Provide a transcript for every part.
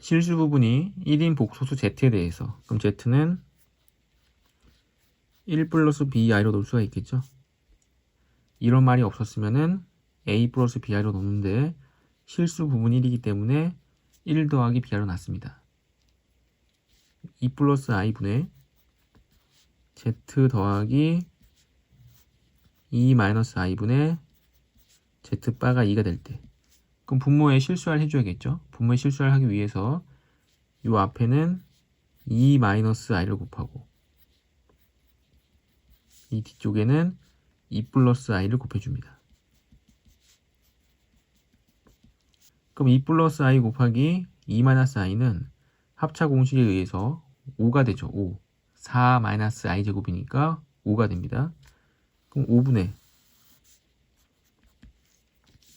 실수 부분이 1인 복소수 z에 대해서, 그럼 z는 1 플러스 bi로 놓을 수가 있겠죠. 이런 말이 없었으면은 a 플러스 bi로 놓는데 실수 부분 1이기 때문에 1 더하기 bi로 놨습니다. 2 플러스 i분의 z 더하기 2 마이너스 i분의 z바가 2가 될 때, 그럼 분모에 실수할 해줘야겠죠. 분모에 실수할 하기 위해서 요 앞에는 2 마이너스 i를 곱하고 이 뒤쪽에는 2 플러스 i를 곱해줍니다. 그럼 2 플러스 i 곱하기 2 마이너스 i는 합차 공식에 의해서 5가 되죠. 5. 4 마이너스 i 제곱이니까 5가 됩니다. 그럼 5분의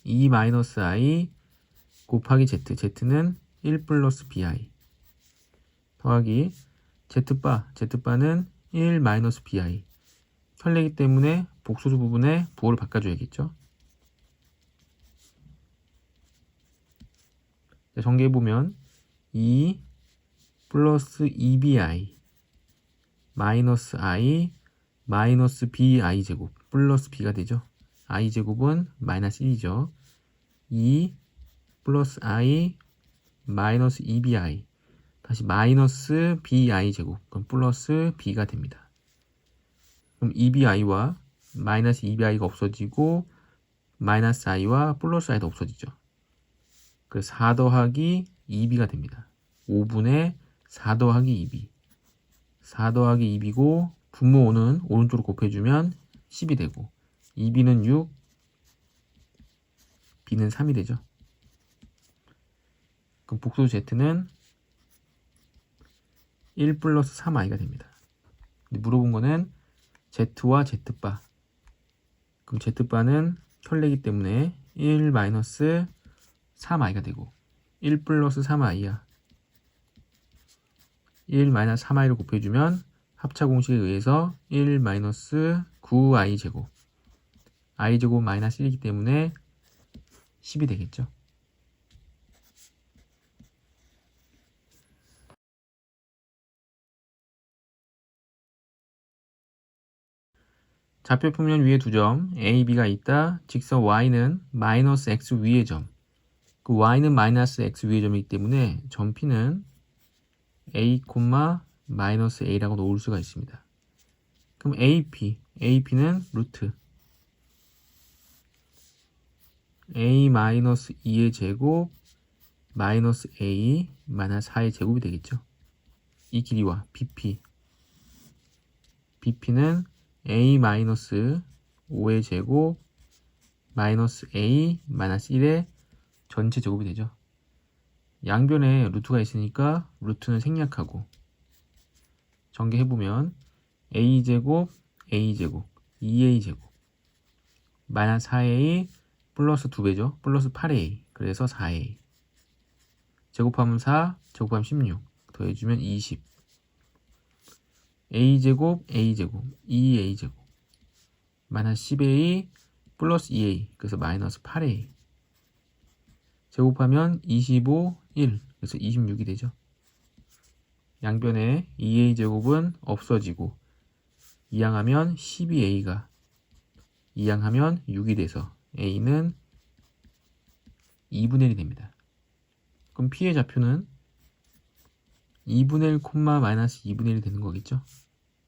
2 마이너스 i 곱하기 z. z는 1 플러스 bi 더하기 z바는 1 마이너스 bi. 혈내기 때문에 복소수 부분에 부호를 바꿔줘야겠죠. 정리해보면 2 플러스 2bi 마이너스 i 마이너스 bi 제곱 플러스 b가 되죠. i 제곱은 마이너스 1이죠. 2 플러스 i 마이너스 2bi 다시 마이너스 bi 제곱, 그럼 플러스 b가 됩니다. 그럼 2bi와 마이너스 2bi가 없어지고 마이너스 i와 플러스 i도 없어지죠. 그래서 4 더하기 2b가 됩니다. 5분의 4 더하기 2b 4 더하기 2b고 분모 5는 오른쪽으로 곱해주면 10이 되고 2b는 6 b는 3이 되죠. 그럼 복소수 z는 1 플러스 3i가 됩니다. 물어본 거는 z와 z바. 그럼 z바는 혈내기 때문에 1 마이너스 3i가 되고 1 플러스 3i야. 1 마이너스 3i를 곱해주면 합차 공식에 의해서 1 마이너스 9i 제곱. i 제곱 마이너스 1이기 때문에 10이 되겠죠. 좌표평면 위에 두 점 a, b가 있다. 직선 y는 마이너스 x 위의 점. 그 y는 마이너스 x 위의 점이기 때문에 점 p는 a, 마이너스 a라고 놓을 수가 있습니다. 그럼 ap는 루트 a 마이너스 2의 제곱 마이너스 a 마이너스 4의 제곱이 되겠죠. 이 길이와 bp는 a 마이너스 5의 제곱 마이너스 a 마이너스 1의 전체 제곱이 되죠. 양변에 루트가 있으니까 루트는 생략하고 전개해보면 a제곱 2a제곱 마이너스 4a 플러스 2배죠. 플러스 8a 그래서 4a 제곱하면 4 제곱하면 16 더해주면 20 a제곱 2a제곱 마이너스 10a 플러스 2a 그래서 마이너스 8a 제곱하면 25, 1 그래서 26이 되죠. 양변에 2a 제곱은 없어지고 이항하면 12a가 이항하면 6이 돼서 a는 2분의 1이 됩니다. 그럼 p의 좌표는 2분의 1, 마이너스 2분의 1이 되는 거겠죠.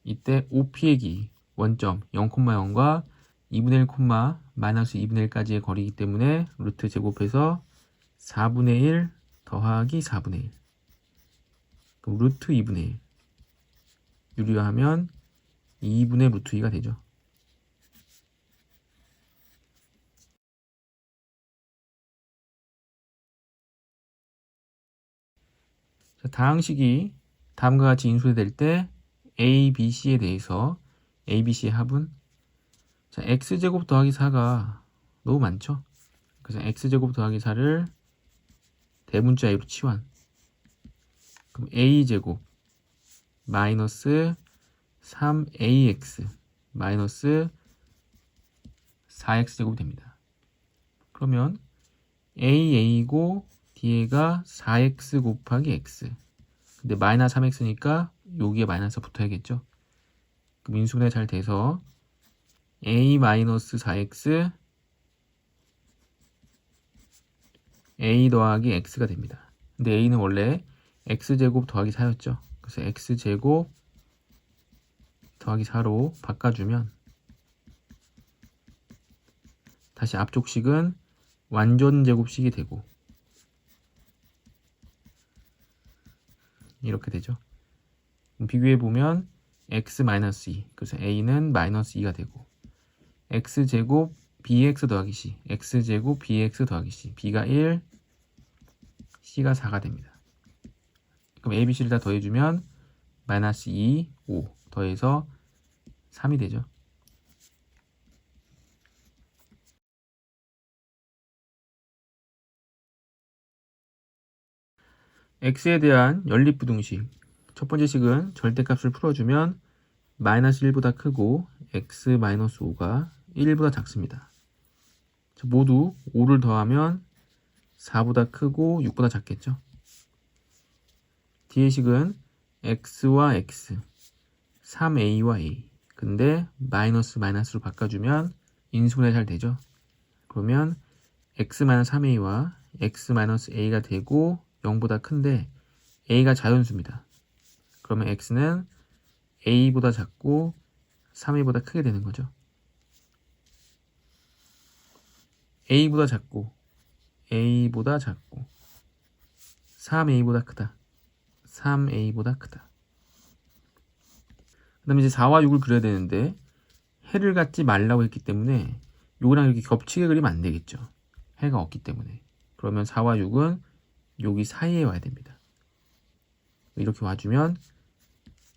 이때 OP의 길이 원점 0,0과 2분의 1, 마이너스 2분의 1까지의 거리이기 때문에 루트 제곱해서 4분의 1 더하기 4분의 1 그럼 루트 2분의 1 유리화하면 2분의 루트 2가 되죠. 자, 다항식이 다음과 같이 인수될 때 A, B, C에 대해서 A, B, C의 합은 자, X제곱 더하기 4가 너무 많죠. 그래서 X제곱 더하기 4를 대문자 A로 치환. 그럼 A제곱 마이너스 3AX 마이너스 4X제곱이 됩니다. 그러면 AA고 뒤에가 4x 곱하기 x. 근데 마이너스 3x니까 여기에 마이너스 붙어야겠죠. 그럼 인수분해 잘 돼서 a 마이너스 4x a 더하기 x가 됩니다. 근데 a는 원래 x제곱 더하기 4였죠. 그래서 x제곱 더하기 4로 바꿔주면 다시 앞쪽식은 완전 제곱식이 되고 이렇게 되죠. 비교해보면 x-2 그래서 a는 마이너스 2가 되고 x제곱 bx 더하기 c x제곱 bx 더하기 c b가 1 c가 4가 됩니다. 그럼 a, b, c를 다 더해주면 마이너스 2, 5 더해서 3이 되죠. x에 대한 연립부등식 첫 번째 식은 절대값을 풀어주면 마이너스 1보다 크고 x-5가 1보다 작습니다. 모두 5를 더하면 4보다 크고 6보다 작겠죠. 뒤의 식은 x와 x 3a와 a 근데 마이너스로 바꿔주면 인수분해 잘 되죠. 그러면 x-3a와 x-a가 되고 0보다 큰데 a가 자연수입니다. 그러면 x는 a보다 작고 3a보다 크게 되는 거죠. a보다 작고 3a보다 크다. 3a보다 크다. 그 다음에 이제 4와 6을 그려야 되는데 해를 갖지 말라고 했기 때문에 요거랑 이렇게 겹치게 그리면 안 되겠죠. 해가 없기 때문에. 그러면 4와 6은 여기 사이에 와야 됩니다. 이렇게 와주면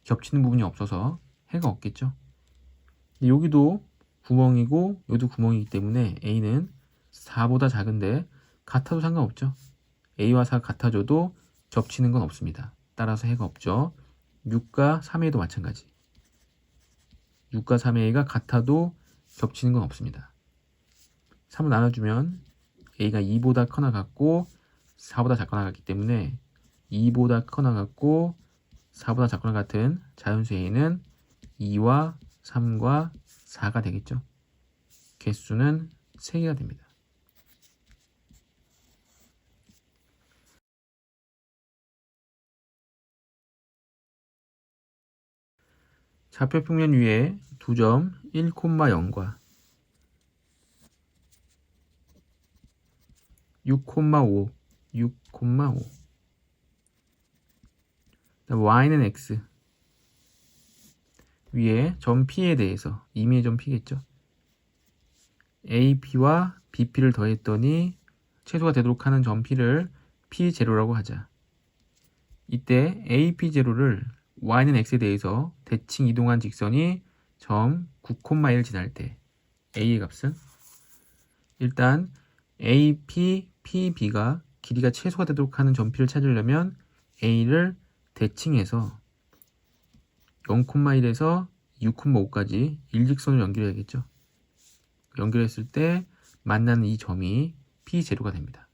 겹치는 부분이 없어서 해가 없겠죠. 근데 여기도 구멍이고 여기도 구멍이기 때문에 a는 4보다 작은데 같아도 상관없죠. a와 4가 같아져도 겹치는 건 없습니다. 따라서 해가 없죠. 6과 3a도 마찬가지. 6과 3a가 같아도 겹치는 건 없습니다. 3을 나눠주면 a가 2보다 커나 같고 4보다 작거나 같기 때문에 2보다 커나 같고 4보다 작거나 같은 자연수 a는 2와 3과 4가 되겠죠. 개수는 3개가 됩니다. 좌표평면 위에 두 점 1,0과 6,5 y는 x 위에 점 P에 대해서 임의의 점 P겠죠. AP와 BP를 더했더니 최소가 되도록 하는 점 P를 P0라고 하자. 이때 AP0를 y는 x에 대해서 대칭 이동한 직선이 점 9,1을 지날 때 a의 값은 일단 AP, PB가 길이가 최소가 되도록 하는 점 P를 찾으려면 a를 대칭해서 0,1에서 6,5까지 일직선을 연결해야겠죠. 연결했을 때 만나는 이 점이 P0가 됩니다.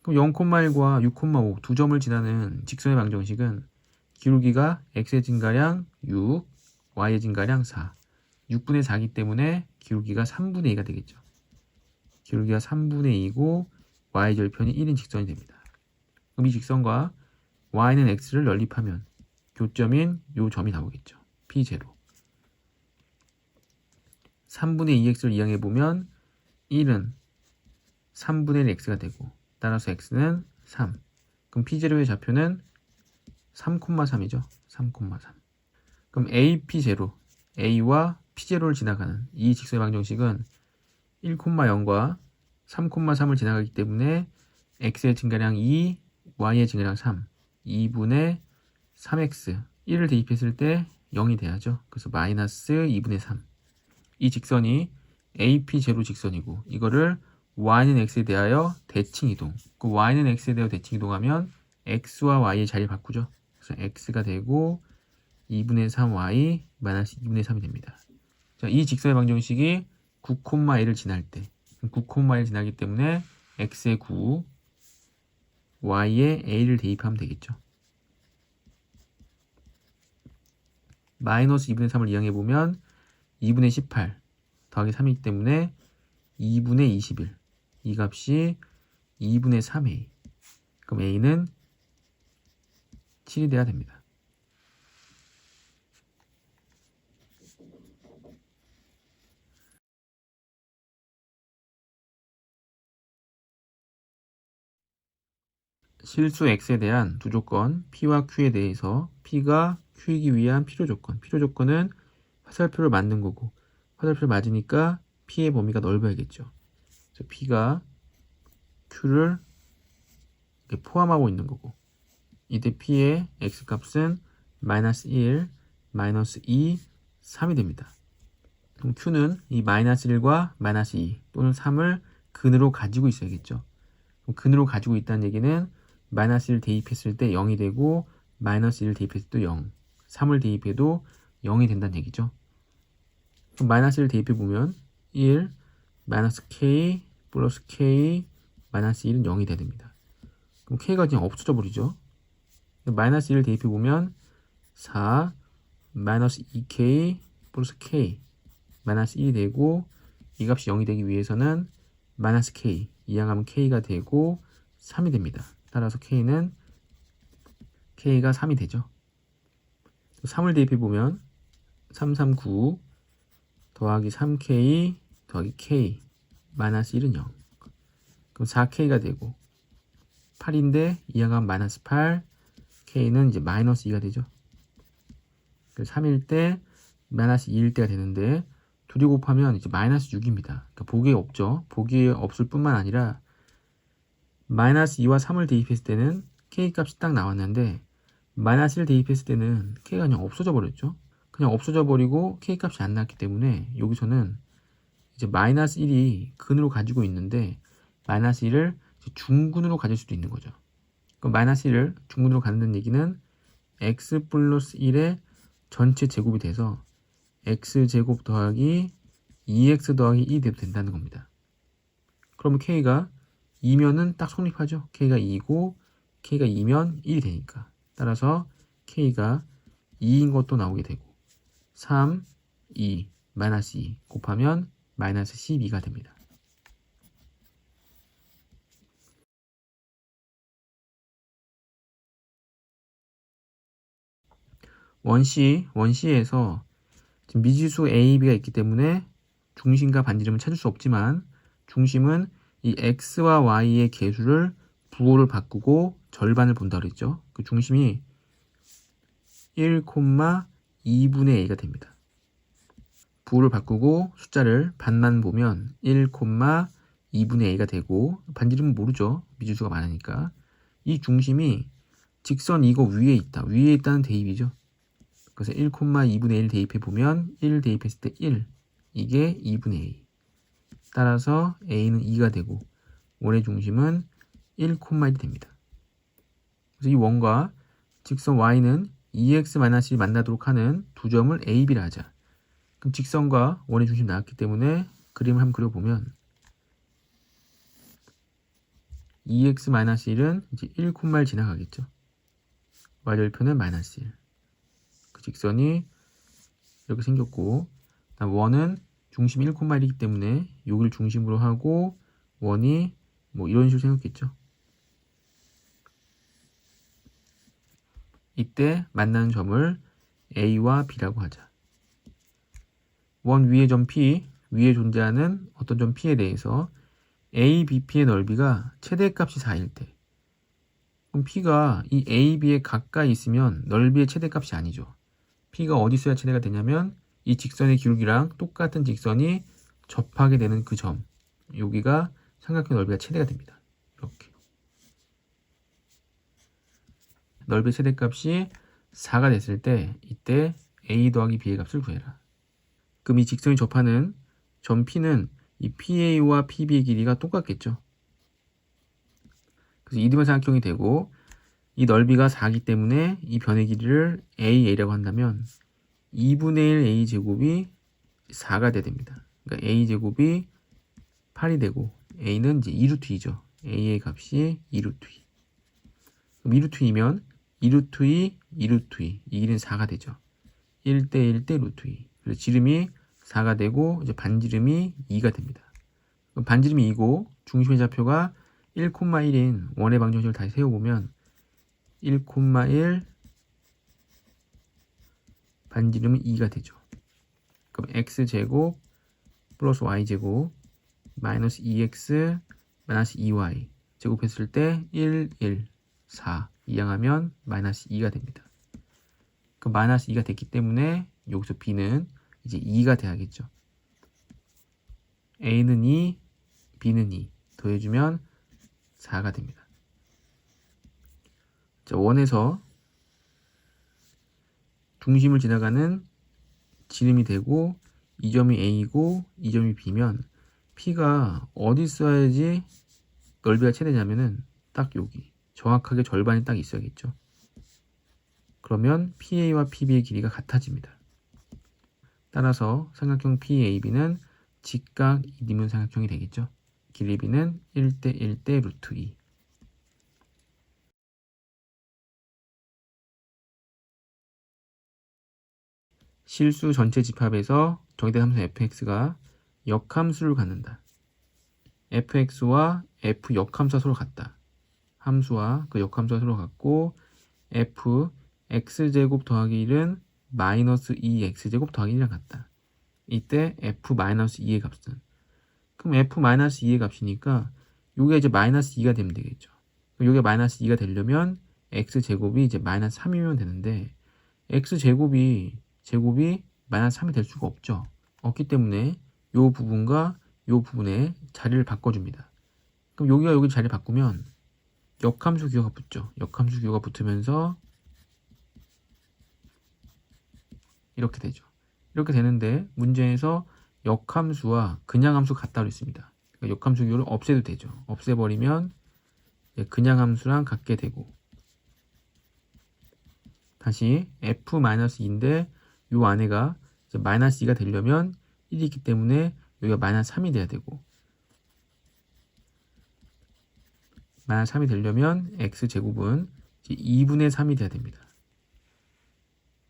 그럼 0,1과 6,5 두 점을 지나는 직선의 방정식은 기울기가 x의 증가량 6, y의 증가량 4 6분의 4이기 때문에 기울기가 3분의 2가 되겠죠. 기울기가 3분의 2고 y 절편이 1인 직선이 됩니다. 그럼 이 직선과 y는 x를 연립하면 교점인 요 점이 나오겠죠. P0 3분의 2x를 이항해보면 1은 3분의 1 x가 되고 따라서 x는 3 그럼 P0의 좌표는 3,3이죠. 3,3 그럼 AP0 A와 P0를 지나가는 이 직선의 방정식은 1,0과 3,3을 지나가기 때문에 x의 증가량 2, y의 증가량 3 2분의 3x 1을 대입했을 때 0이 돼야죠. 그래서 마이너스 2분의 3 이 직선이 AP0 직선이고 이거를 y는 x에 대하여 대칭 이동 그 y는 x에 대하여 대칭 이동하면 x와 y의 자리를 바꾸죠. 그래서 x가 되고 2분의 3y 마이너스 2분의 3이 됩니다. 자, 이 직선의 방정식이 9,1을 지날 때 9,1을 지나기 때문에 x의 9 y에 a를 대입하면 되겠죠. 마이너스 2분의 3을 이항해보면 2분의 18 더하기 3이기 때문에 2분의 21. 이 값이 2분의 3a. 그럼 a는 7이 돼야 됩니다. 실수 x에 대한 두 조건 p와 q에 대해서 p가 q이기 위한 필요 조건. 필요 조건은 화살표를 맞는 거고 화살표를 맞으니까 p의 범위가 넓어야겠죠. 그래서 p가 q를 포함하고 있는 거고 이때 p의 x값은 마이너스 1, 마이너스 2, 3이 됩니다. 그럼 q는 이 마이너스 1과 마이너스 2 또는 3을 근으로 가지고 있어야겠죠. 그럼 근으로 가지고 있다는 얘기는 마이너스 1 대입했을 때 0이 되고 마이너스 1 대입했을 때 0, 3을 대입해도 0이 된다는 얘기죠. 그럼 마이너스 1 대입해보면 1, 마이너스 k 플러스 k 마이너스 1은 0이 돼야 됩니다. 그럼 k가 그냥 없어져 버리죠. 마이너스 1을 대입해보면 4, 마이너스 2k 플러스 k 마이너스 1이 되고 이 값이 0이 되기 위해서는 마이너스 k 이항하면 k가 되고 3이 됩니다. 따라서 k가 3이 되죠. 3을 대입해보면 339 더하기 3k 더하기 k 마이너스 1은 0. 그럼 4k가 되고 8인데 이항하면 마이너스 8 k는 이제 마이너스 2가 되죠. 3일 때 마이너스 2일 때가 되는데 둘이 곱하면 이제 마이너스 6입니다. 그러니까 보기에 없죠. 보기에 없을 뿐만 아니라 마이너스 2와 3을 대입했을 때는 k 값이 딱 나왔는데 마이너스 1 대입했을 때는 k가 그냥 없어져 버렸죠. 그냥 없어져 버리고 k 값이 안 나왔기 때문에 여기서는 이제 마이너스 1이 근으로 가지고 있는데 마이너스 1을 중근으로 가질 수도 있는 거죠. 그럼 마이너스 1을 중근으로 갖는 얘기는 x 플러스 1의 전체 제곱이 돼서 x제곱 더하기 2x 더하기 2 돼도 된다는 겁니다. 그러면 k가 2면은 딱 성립하죠. k가 2고 k가 2면 1이 되니까. 따라서 k가 2인 것도 나오게 되고 3, 2, 마이너스 2 곱하면 마이너스 12가 됩니다. 원C에서 지금 미지수 A, B가 있기 때문에 중심과 반지름은 찾을 수 없지만 중심은 이 X와 Y의 개수를 부호를 바꾸고 절반을 본다 그랬죠. 그 중심이 1,2분의 A가 됩니다. 부호를 바꾸고 숫자를 반만 보면 1,2분의 A가 되고 반지름은 모르죠. 미지수가 많으니까. 이 중심이 직선 이거 위에 있다. 위에 있다는 대입이죠. 그래서 1,2분의 1 대입해 보면 1 대입했을 때 1. 이게 2분의 A. 따라서 A는 2가 되고 원의 중심은 1,1이 됩니다. 그래서 이 원과 직선 Y는 2x-1이 만나도록 하는 두 점을 A, B라 하자. 그럼 직선과 원의 중심 나왔기 때문에 그림을 한번 그려보면 2x-1은 이제 1,1 지나가겠죠. Y절편은 마이너스 1. 그 직선이 이렇게 생겼고 원은 중심 1,1이기 때문에 여기를 중심으로 하고 원이 뭐 이런 식으로 생겼겠죠. 이때 만나는 점을 A와 B라고 하자. 원 위의 점 P, 위에 존재하는 어떤 점 P에 대해서 A, BP의 넓이가 최대값이 4일 때 그럼 P가 이 A, B에 가까이 있으면 넓이의 최대값이 아니죠. P가 어디 있어야 최대가 되냐면 이 직선의 기울기랑 똑같은 직선이 접하게 되는 그 점 여기가 삼각형 넓이가 최대가 됩니다. 이렇게 넓이의 최대값이 4가 됐을 때 이때 A 더하기 B의 값을 구해라. 그럼 이 직선이 접하는 점 P는 이 PA와 PB의 길이가 똑같겠죠. 그래서 이등변 삼각형이 되고 이 넓이가 4이기 때문에 이 변의 길이를 AA라고 한다면 2분의 1 A제곱이 4가 돼야 됩니다. 그러니까 A제곱이 8이 되고 A는 이제 2루트 2죠. A의 값이 2루트 2. 그럼 2루트 2면 2루트 2, 2루트 2. 이 길이는 4가 되죠. 1대 1대 루트 2. 그래서 지름이 4가 되고 이제 반지름이 2가 됩니다. 그럼 반지름이 2고 중심의 좌표가 1,1인 원의 방정식을 다시 세워보면 1,1 반지름은 2가 되죠. 그럼 x제곱 플러스 y제곱 마이너스 2x 마이너스 2y 제곱했을 때 1, 1, 4 이항하면 마이너스 2가 됩니다. 그럼 마이너스 2가 됐기 때문에 여기서 b는 이제 2가 돼야겠죠. a는 2, b는 2 더해주면 4가 됩니다. 자, 원에서 중심을 지나가는 지름이 되고 이 점이 a고 이 점이 b면 p가 어디 있어야지 넓이가 최대냐면은 딱 여기 정확하게 절반이 딱 있어야겠죠. 그러면 PA와 PB의 길이가 같아집니다. 따라서 삼각형 PAB는 직각 이디문 삼각형이 되겠죠. 길이 B는 1대 1대 루트 2. 실수 전체 집합에서 정의된 함수 fx가 역함수를 갖는다. fx와 f 역함수가 서로 같다. 함수와 그 역함수가 서로 같고 f x제곱 더하기 1은 마이너스 2x제곱 더하기 1이랑 같다. 이때 f 마이너스 2의 값은 그럼 f 마이너스 2의 값이니까 요게 이제 마이너스 2가 되면 되겠죠. 요게 마이너스 2가 되려면 x제곱이 이제 마이너스 3이면 되는데 x제곱이 마이너스 3이 될 수가 없죠. 없기 때문에 요 부분과 요 부분의 자리를 바꿔줍니다. 그럼 여기가 여기 자리 바꾸면 역함수 기호가 붙죠. 역함수 기호가 붙으면서 이렇게 되죠. 이렇게 되는데 문제에서 역함수와 그냥함수 같다고 그랬습니다. 그러니까 역함수 기호를 없애도 되죠. 없애버리면 그냥함수랑 같게 되고 다시 f-2인데 요 안에가 이제 마이너스 2가 되려면 1이 있기 때문에 여기가 마이너스 3이 돼야 되고 마이너스 3이 되려면 x제곱은 이제 2분의 3이 돼야 됩니다.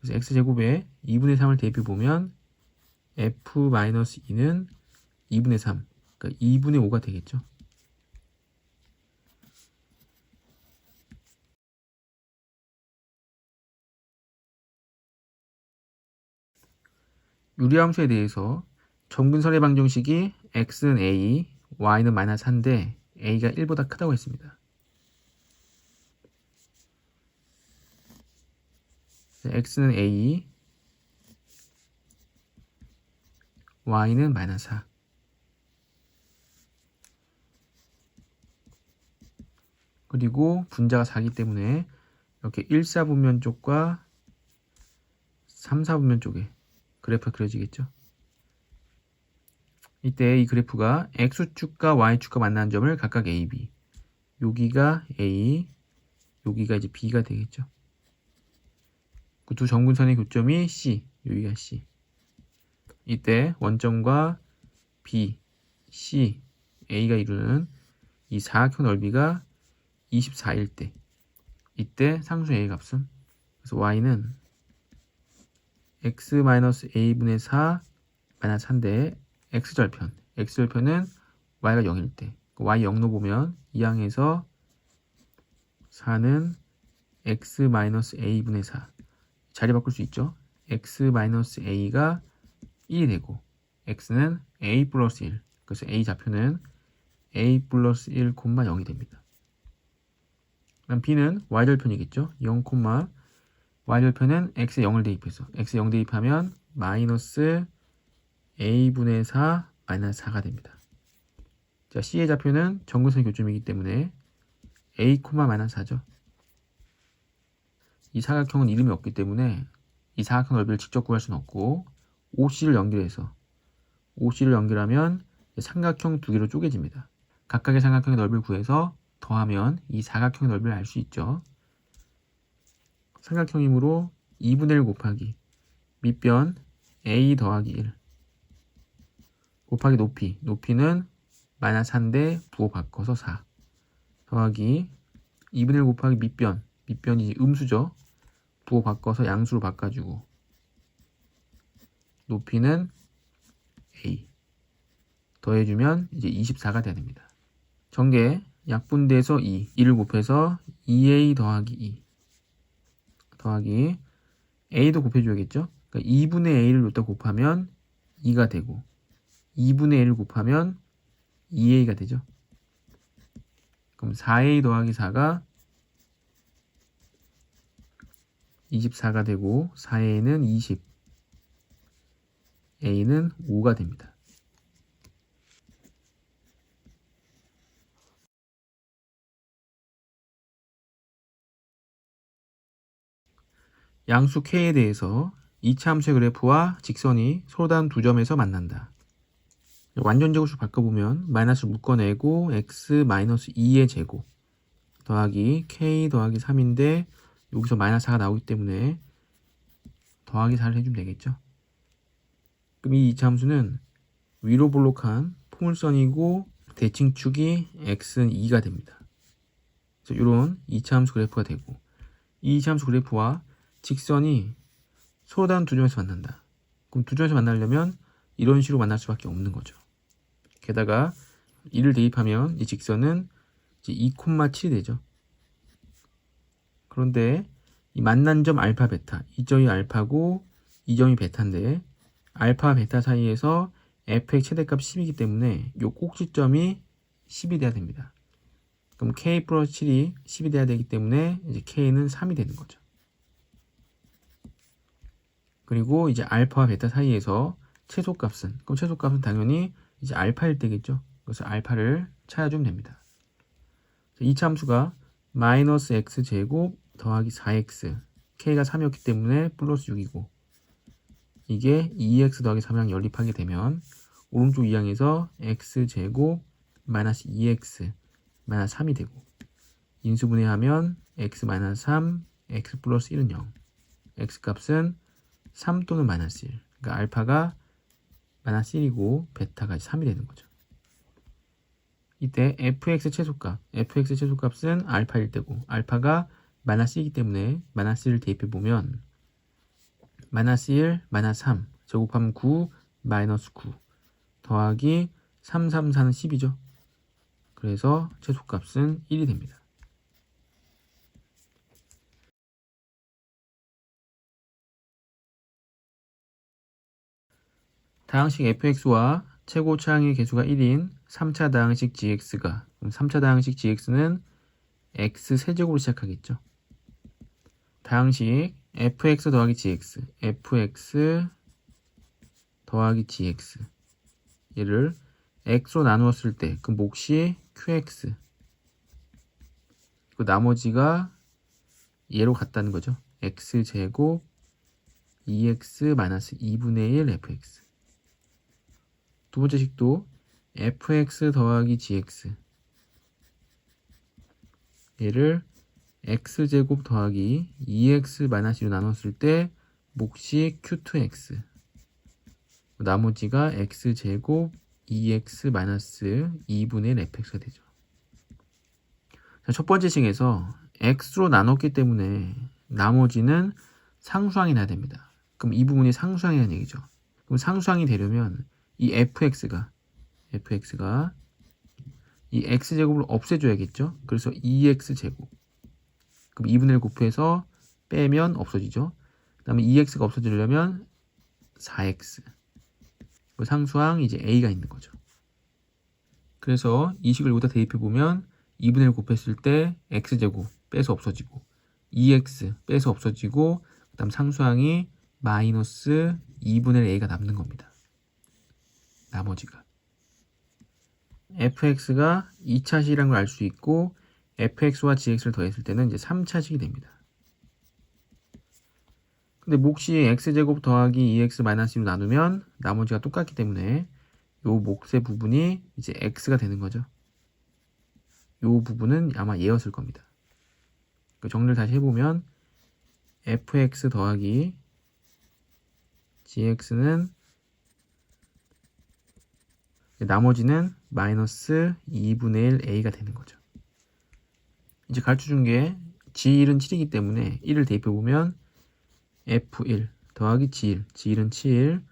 그래서 x제곱에 2분의 3을 대입해보면 f-2는 2분의 3, 그러니까 2분의 5가 되겠죠. 유리함수에 대해서 점근선의 방정식이 x는 a, y는 마이너스 1인데 a가 1보다 크다고 했습니다. x는 a, y는 마이너스 4. 그리고 분자가 4기 때문에 이렇게 1사분면 쪽과 3사분면 쪽에 그래프가 그려지겠죠. 이때 이 그래프가 x축과 y축과 만나는 점을 각각 a, b. 여기가 a, 여기가 이제 b가 되겠죠. 그 두 점근선의 교점이 c, 여기가 c. 이때 원점과 b, c, a가 이루는 이 사각형 넓이가 24일 때 이때 상수 a의 값은 그래서 y는 x-a분의 4 마이너스 1대 x절편은 y가 0일 때 y 0로 보면 이 항에서 4는 x-a분의 4 자리 바꿀 수 있죠. x-a가 1이 되고 x는 a 플러스 1 그래서 a 좌표는 a 플러스 1, 0이 됩니다. 그럼 b는 y절편이겠죠. 0, y절편은 x에 0을 대입해서 x에 0 대입하면 마이너스 a분의 4 마이너스 4가 됩니다. 자, c의 좌표는 점근선의 교점이기 때문에 a, 마이너스 4죠. 이 사각형은 이름이 없기 때문에 이 사각형 넓이를 직접 구할 수는 없고 OC를 연결하면 삼각형 두 개로 쪼개집니다. 각각의 삼각형의 넓이를 구해서 더하면 이 사각형의 넓이를 알 수 있죠. 삼각형이므로 2분의 1 곱하기 밑변 a 더하기 1 곱하기 높이는 마이너스 1대 부호 바꿔서 4 더하기 2분의 1 곱하기 밑변이 음수죠. 부호 바꿔서 양수로 바꿔주고 높이는 a 더해주면 이제 24가 돼야 됩니다. 전개 약분돼서 2를 곱해서 2a 더하기 2 더하기 a도 곱해줘야겠죠. 그러니까 2분의 a를 여기다 곱하면 2가 되고 2분의 1을 곱하면 2a가 되죠. 그럼 4a 더하기 4가 24가 되고 4a는 20, a는 5가 됩니다. 양수 k에 대해서 이차 함수의 그래프와 직선이 서로 다른 두 점에서 만난다. 완전 제곱수 바꿔보면 마이너스 묶어내고 x 마이너스 2의 제곱 더하기 k 더하기 3인데 여기서 마이너스 4가 나오기 때문에 더하기 4를 해주면 되겠죠. 그럼 이 이차 함수는 위로 볼록한 포물선이고 대칭축이 x는 2가 됩니다. 그래서 이런 이차 함수 그래프가 되고 이 이차 함수 그래프와 직선이 서로 다른 두 점에서 만난다. 그럼 두 점에서 만나려면 이런 식으로 만날 수밖에 없는 거죠. 게다가 1을 대입하면 이 직선은 이제 2,7이 되죠. 그런데 이 만난 점 알파 베타, 이 점이 알파고 이 점이 베타인데 알파 베타 사이에서 f의 최대값 10이기 때문에 이 꼭지점이 10이 돼야 됩니다. 그럼 k 플러스 7이 10이 돼야 되기 때문에 이제 k는 3이 되는 거죠. 그리고 이제 알파와 베타 사이에서 최소값은, 그럼 최소값은 당연히 이제 알파일 때겠죠. 그래서 알파를 찾아주면 됩니다. 이 함수가 마이너스 x제곱 더하기 4x, k가 3이었기 때문에 플러스 6이고 이게 2x 더하기 3이랑 연립하게 되면 오른쪽 이항에서 x제곱 마이너스 2x 마이너스 3이 되고 인수분해하면 x 마이너스 3, x 플러스 1은 0, x 값은 3 또는 마이너스 1, 그러니까 알파가 마이너스 1이고 베타가 3이 되는 거죠. 이때 fx 최소값은 알파일 때고 알파가 마이너스 1이기 때문에 마이너스 1을 대입해보면 마이너스 1, 마이너스 3 제곱하면 9, 마이너스 9 더하기 3, 3, 4는 10이죠. 그래서 최소값은 1이 됩니다. 다항식 fx와 최고 차항의 개수가 1인 3차 다항식 gx가, 그럼 3차 다항식 gx는 x 세제곱으로 시작하겠죠. 다항식 fx 더하기 gx, fx 더하기 gx 얘를 x로 나누었을 때 그 몫이 qx, 그 나머지가 얘로 같다는 거죠. x제곱 2x-2분의 1 fx. 두 번째 식도 fx 더하기 gx 얘를 x제곱 더하기 2x-1로 나눴을 때 몫이 q2x, 나머지가 x제곱 2x-2분의 1 fx가 되죠. 자, 첫 번째 식에서 x로 나눴기 때문에 나머지는 상수항이 나야 됩니다. 그럼 이 부분이 상수항이라는 얘기죠. 그럼 상수항이 되려면 이 fx가 이 x제곱을 없애줘야겠죠. 그래서 2x제곱, 그럼 2분의 1 곱해서 빼면 없어지죠. 그 다음에 2x가 없어지려면 4x, 상수항 이제 a가 있는 거죠. 그래서 이 식을 여기다 대입해보면 2분의 1 곱했을 때 x제곱 빼서 없어지고 2x 빼서 없어지고 그 다음 상수항이 마이너스 2분의 1 a가 남는 겁니다. 나머지가 fx가 2차식이라는 걸 알 수 있고 fx와 gx를 더했을 때는 이제 3차식이 됩니다. 근데 몫이 x제곱 더하기 2x-1로 나누면 나머지가 똑같기 때문에 요 몫의 부분이 이제 x가 되는 거죠. 요 부분은 아마 얘였을 겁니다. 정리를 다시 해보면 fx 더하기 gx는 나머지는 마이너스 2분의 1 a가 되는 거죠. 이제 가르쳐준 게 G1은 7이기 때문에 1을 대입해보면 F1 더하기 G1, G1은 7,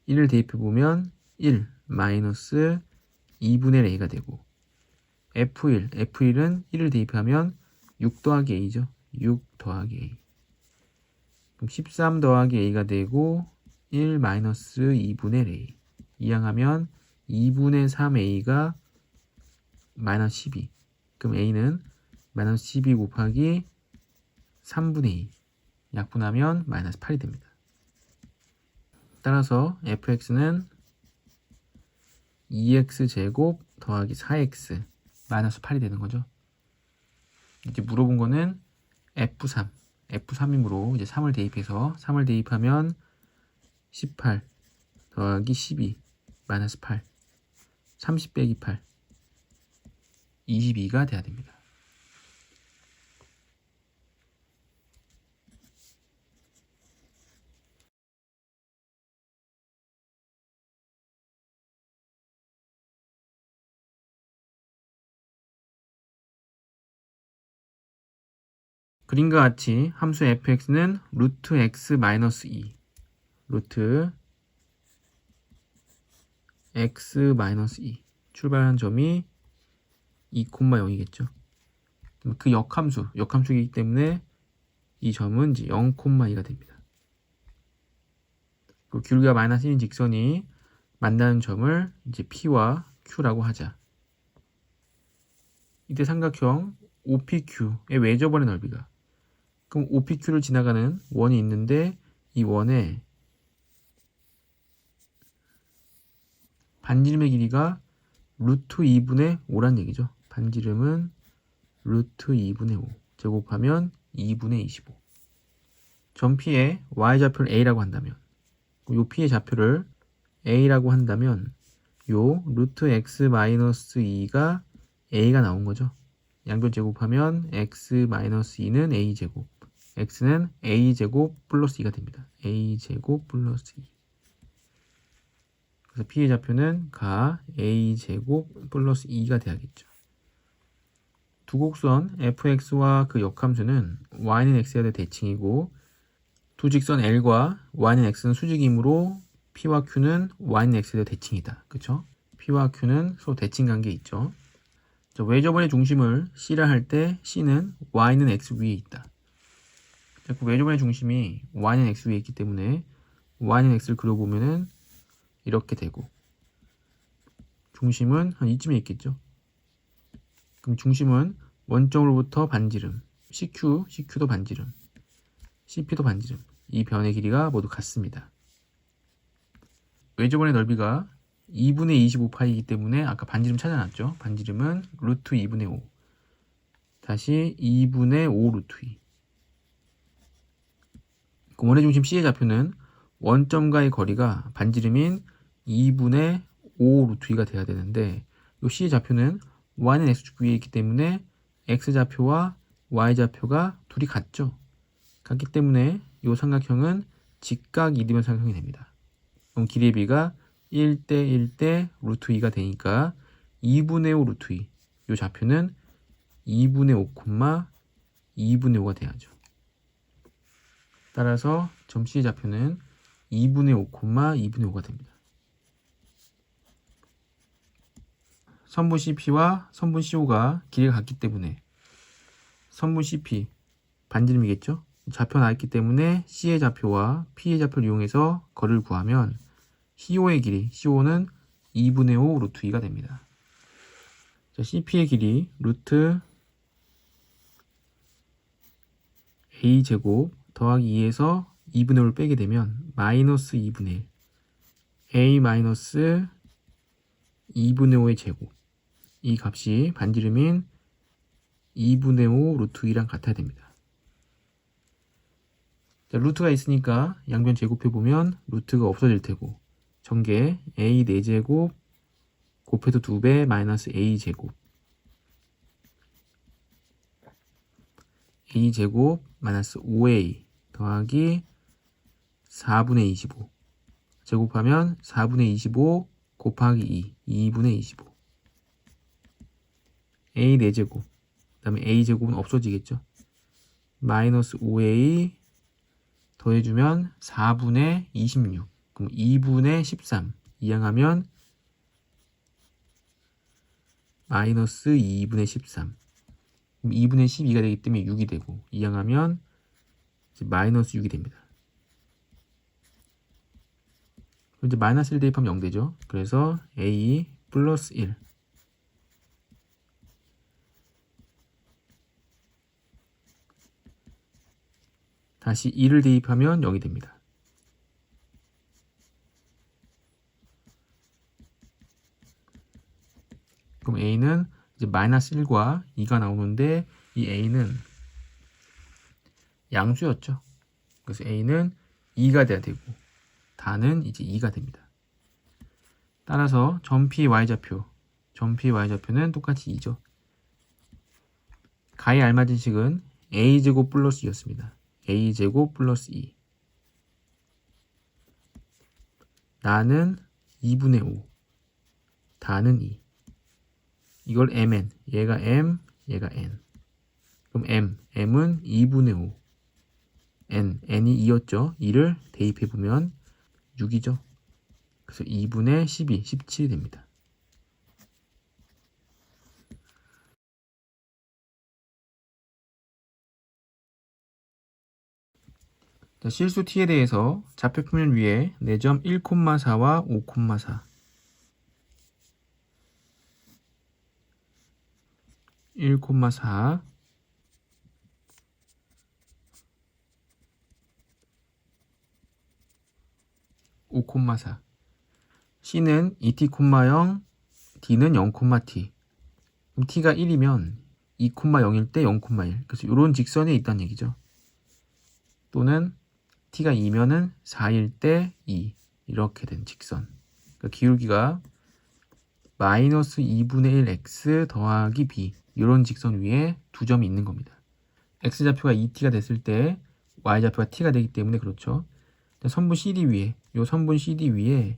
1을 대입해보면 1 마이너스 2분의 A가 되고 F1은 1을 대입하면 6 더하기 A죠. 6 더하기 A. 그럼 13 더하기 A가 되고 1 마이너스 2분의 A. 이항하면 2분의 3A가 마이너스 12. 그럼 A는 마이너스 12 곱하기 3분의 2. 약분하면 마이너스 8이 됩니다. 따라서 fx는 2x제곱 더하기 4x 마이너스 8이 되는 거죠. 이제 물어본 거는 F3이므로 이제 3을 대입해서 3을 대입하면 18 더하기 12 마이너스 8 30 빼기 8 22가 돼야 됩니다. 그림과 같이 함수 fx는 루트 x 마이너스 2 루트 x 마이너스 2 출발한 점이 2,0이겠죠. 그 역함수이기 때문에 이 점은 이제 0,2가 됩니다. 그 기울기가 마이너스 1인 직선이 만나는 점을 이제 P와 Q라고 하자. 이때 삼각형 OPQ의 외접원의 넓이가 그럼 OPQ를 지나가는 원이 있는데 이 원의 반지름의 길이가 루트 2분의 5란 얘기죠. 반지름은 루트 2분의 5 제곱하면 2분의 25. 점 P의 Y좌표를 A라고 한다면 요 P의 좌표를 A라고 한다면 요 루트 X 마이너스 2가 A가 나온 거죠. 양변 제곱하면 X 마이너스 2는 A제곱 X는 A제곱 플러스 2가 됩니다. A제곱 플러스 2. 그래서 P의 좌표는 가 A제곱 플러스 2가 돼야겠죠. 두 곡선 fx와 그 역함수는 y는 x에 대해 대칭이고 두 직선 L과 y는 x는 수직이므로 P와 Q는 y는 x에 대해 대칭이다. 그쵸? P와 Q는 서로 대칭 관계에 있죠. 외접원의 중심을 C라 할 때 C는 y는 x 위에 있다. 그 외접원의 중심이 y는 x 위에 있기 때문에 y는 x를 그려보면은 이렇게 되고 중심은 한 이쯤에 있겠죠. 그럼 중심은 원점으로부터 반지름 CQ도 반지름 CP도 반지름 이 변의 길이가 모두 같습니다. 외접원의 넓이가 2분의 25파이이기 때문에 아까 반지름 찾아놨죠. 반지름은 루트 2분의 5 다시 2분의 5 루트 2. 원의 중심 C의 좌표는 원점과의 거리가 반지름인 2분의 5 루트 2가 돼야 되는데 이 C의 좌표는 y는 x축 위에 있기 때문에 x좌표와 y좌표가 둘이 같죠. 같기 때문에 이 삼각형은 직각 이등변 삼각형이 됩니다. 그럼 길이의 비가 1대 1대 루트 2가 되니까 2분의 5 루트 2. 이 좌표는 2분의 5, 2분의 5가 돼야죠. 따라서 점 C의 좌표는 2분의 5, 2분의 5가 됩니다. 선분 CP와 선분 CO가 길이가 같기 때문에 선분 CP 반지름이겠죠? 좌표 나있기 때문에 C의 좌표와 P의 좌표를 이용해서 거리를 구하면 CO의 길이, CO는 2분의 5 루트 2가 됩니다. 자, CP의 길이 루트 A제곱 더하기 2에서 2분의 5를 빼게 되면 마이너스 2분의 1 A 마이너스 2분의 5의 제곱 이 값이 반지름인 2분의 5 루트 2랑 같아야 됩니다. 자, 루트가 있으니까 양변 제곱해보면 루트가 없어질 테고 전개 A 4제곱 곱해도 2배 마이너스 A제곱 A제곱 마이너스 5A 더하기 4분의 25 제곱하면 4분의 25 곱하기 2 2분의 25 A 4제곱 다음에 a제곱은 없어지겠죠. 마이너스 5a 더해주면 4분의 26. 그럼 2분의 13. 이항하면 마이너스 2분의 13. 그럼 2분의 12가 되기 때문에 6이 되고, 이항하면 이제 마이너스 6이 됩니다. 그럼 이제 마이너스 1 대입하면 0 되죠. 그래서 a 플러스 1. 다시 2를 대입하면 0이 됩니다. 그럼 a는 이제 마이너스 1과 2가 나오는데, 이 a는 양수였죠. 그래서 a는 2가 돼야 되고, 다는 이제 2가 됩니다. 따라서 전피의 y좌표는 똑같이 2죠. 가의 알맞은 식은 a제곱 플러스 2였습니다. a제곱 플러스 2. 나는 2분의 5. 다는 2. 이걸 mn. 얘가 m, 얘가 n. 그럼 m은 2분의 5. n이 2였죠. 2를 대입해보면 6이죠. 그래서 2분의 12, 17이 됩니다. 자, 실수 t에 대해서 좌표표면 위에 4점 1,4와 5,4 1,4 5,4 C는 2t, 0 D는 0,t. 그럼 t가 1이면 2,0일 때 0,1. 그래서 이런 직선에 있다는 얘기죠. 또는 t가 2면은 4일 때 2. 이렇게 된 직선. 그러니까 기울기가 마이너스 2분의 1 x 더하기 b. 이런 직선 위에 두 점이 있는 겁니다. x좌표가 2t가 됐을 때 y좌표가 t가 되기 때문에 그렇죠. 선분 CD 위에, 요 선분 CD 위에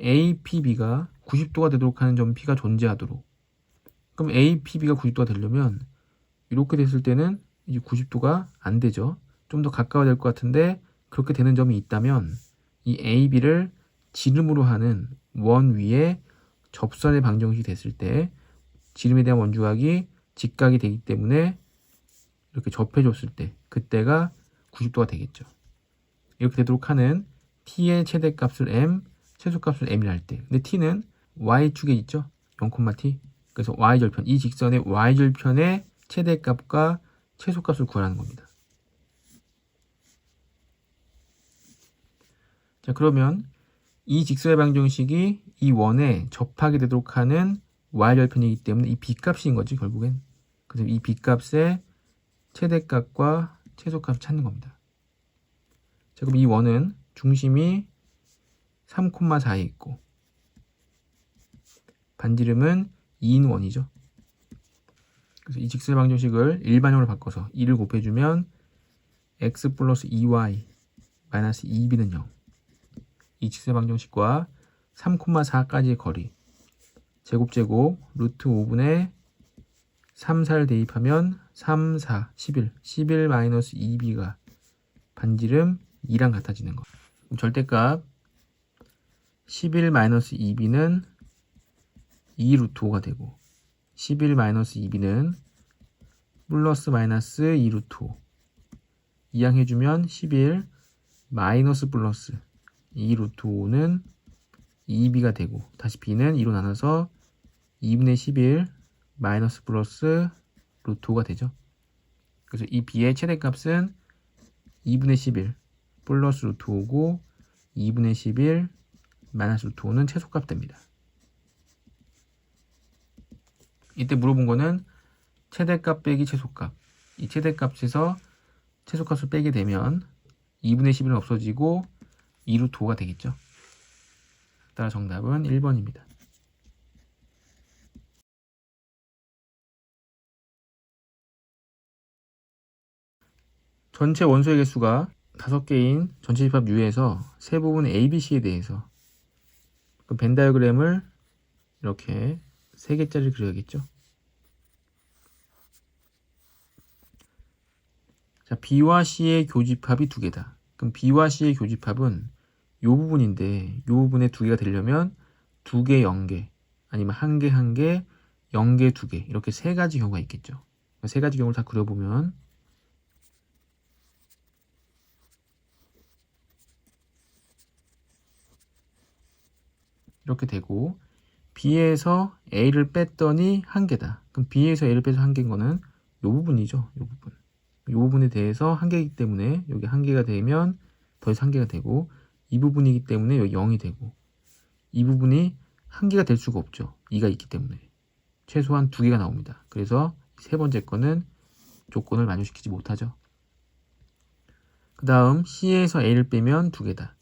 APB가 90도가 되도록 하는 점 P가 존재하도록. 그럼 APB가 90도가 되려면 이렇게 됐을 때는 이제 90도가 안 되죠. 좀 더 가까워야 될 것 같은데 그렇게 되는 점이 있다면 이 AB를 지름으로 하는 원 위에 접선의 방정식이 됐을 때 지름에 대한 원주각이 직각이 되기 때문에 이렇게 접해줬을 때 그때가 90도가 되겠죠. 이렇게 되도록 하는 t의 최대값을 m, 최소값을 m이라 할 때. 근데 t는 y축에 있죠. 0,t. 그래서 y절편, 이 직선의 y절편의 최대값과 최소값을 구하라는 겁니다. 자, 그러면 이 직선의 방정식이 이 원에 접하게 되도록 하는 y절편이기 때문에 이 b값인 거지, 결국엔. 그래서 이 b값의 최대값과 최소값을 찾는 겁니다. 자, 그럼 이 원은 중심이 3,4에 있고 반지름은 2인 원이죠. 그래서 이 직선의 방정식을 일반형으로 바꿔서 2를 곱해주면 x 플러스 2y 마이너스 2b는 0. 이 직선의 방정식과 3,4까지의 거리 제곱 루트 5분의 3, 4를 대입하면 3, 4, 11 마이너스 2b가 반지름 2랑 같아지는 거. 그럼 절대값 11 마이너스 2b는 2 루트 5가 되고 11 마이너스 2b는 플러스 마이너스 2 루트 5 이항해주면 11 마이너스 플러스 2 루트 5는 2b가 되고 다시 b는 2로 나눠서 2분의 11 마이너스 플러스 루트 5가 되죠. 그래서 이 b의 최대값은 2분의 11 플러스 루트 5고 2분의 11 마이너스 루트 5는 최소값 됩니다. 이때 물어본 거는 최대값 빼기 최소값. 이 최대값에서 최소값을 빼게 되면 2분의 11은 없어지고 2 루트 5가 되겠죠. 따라 정답은 1번입니다. 전체 원소의 개수가 5개인 전체 집합 U에서 세 부분 ABC에 대해서 그 벤 다이어그램을 이렇게 3개짜리 그려야겠죠. 자, B와 C의 교집합이 두 개다. 그럼 B와 C의 교집합은 이 부분인데 이 부분에 두 개가 되려면 두 개 0개 아니면 한 개 0개 2개 이렇게 세 가지 경우가 있겠죠. 세 가지 경우를 다 그려보면 이렇게 되고 B에서 A를 뺐더니 한 개다. 그럼 B에서 A를 빼서 한 개인 거는 이 부분이죠. 이 부분. 이 부분에 대해서 한 개이기 때문에 여기 한 개가 되면 더해서 한 개가 되고 이 부분이기 때문에 여기 0이 되고 이 부분이 한 개가 될 수가 없죠. 2가 있기 때문에 최소한 두 개가 나옵니다. 그래서 세 번째 거는 조건을 만족시키지 못하죠. 그 다음 C에서 A를 빼면 두 개다.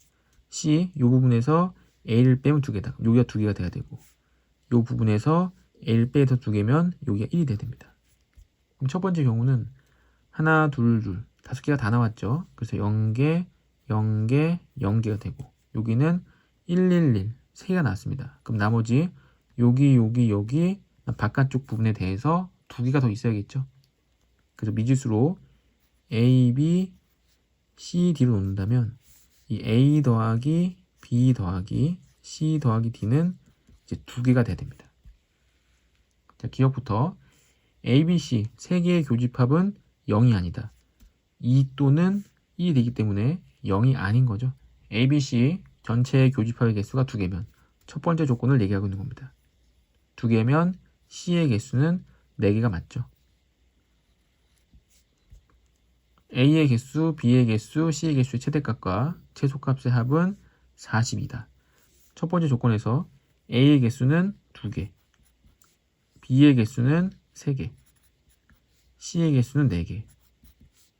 C 이 부분에서 A를 빼면 두 개다. 여기가 두 개가 돼야 되고 이 부분에서 A를 빼서 두 개면 여기가 1이 돼야 됩니다. 그럼 첫 번째 경우는 하나, 둘, 둘, 다섯 개가 다 나왔죠. 그래서 0개, 0개, 0개가 되고 여기는 111, 3개가 나왔습니다. 그럼 나머지 여기 바깥쪽 부분에 대해서 두 개가 더 있어야겠죠. 그래서 미지수로 A, B, C, D로 놓는다면 이 A 더하기 B 더하기 C 더하기 D는 이제 두 개가 돼야 됩니다. 자, 기억부터 A, B, C 세 개의 교집합은 0이 아니다. 2 또는 1이 되기 때문에 0이 아닌 거죠. A, B, C 전체의 교집합의 개수가 두 개면 첫 번째 조건을 얘기하고 있는 겁니다. 두 개면 C의 개수는 4개가 맞죠. A의 개수, B의 개수, C의 개수의 최대값과 최소값의 합은 40이다. 첫 번째 조건에서 A의 개수는 2개, B의 개수는 3개, C의 개수는 4개.